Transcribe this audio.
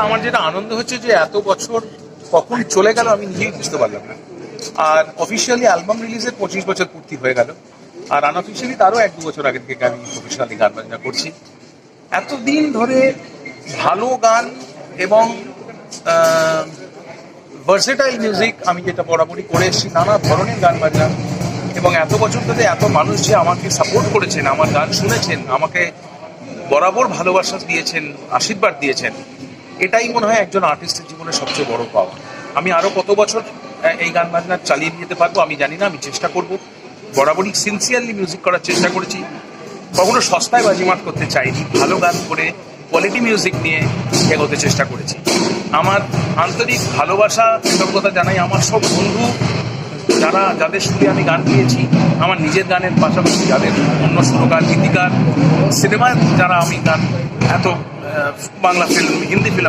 আমার যেটা আনন্দ হচ্ছে যে এত বছর কখন চলে গেল আমি নিজেই বুঝতে পারলাম না। আর অফিসিয়ালি অ্যালবাম রিলিজের 25 বছর পূর্তি হয়ে গেল, আর আনঅফিসিয়ালি তারও 1-2 বছর আগে থেকে আমি প্রফেশনালি গান বাজনা করছি। এতদিন ধরে ভালো গান এবং ভার্সেটাইল মিউজিক আমি যেটা বরাবরই করে এসেছি, নানা ধরনের গান বাজনা, এবং এত বছর ধরে এত মানুষ যে আমাকে সাপোর্ট করেছেন, আমার গান শুনেছেন, আমাকে বরাবর ভালোবাসা দিয়েছেন, আশীর্বাদ দিয়েছেন, এটাই মনে হয় একজন আর্টিস্টের জীবনে সবচেয়ে বড় পাওয়া। আমি আরও কত বছর এই গান বাজনা চালিয়ে নিতে পারবো আমি জানি না, আমি চেষ্টা করব। বরাবরই সিনসিয়ারলি মিউজিক করার চেষ্টা করেছি, কখনো সস্তায় বাজিমাত করতে চাইনি, ভালো গান করে কোয়ালিটি মিউজিক নিয়ে এগোতে চেষ্টা করেছি। আমার আন্তরিক ভালোবাসা কৃতজ্ঞতা জানাই আমার সব বন্ধু, যাদের সুরে আমি গান গেয়েছি, আমার নিজের গানের পাশাপাশি যাদের অন্য সুরকার, গীতিকার, সিনেমায় যারা আমি গান, এত বাংলা ফিল্ম, হিন্দি ফিল্ম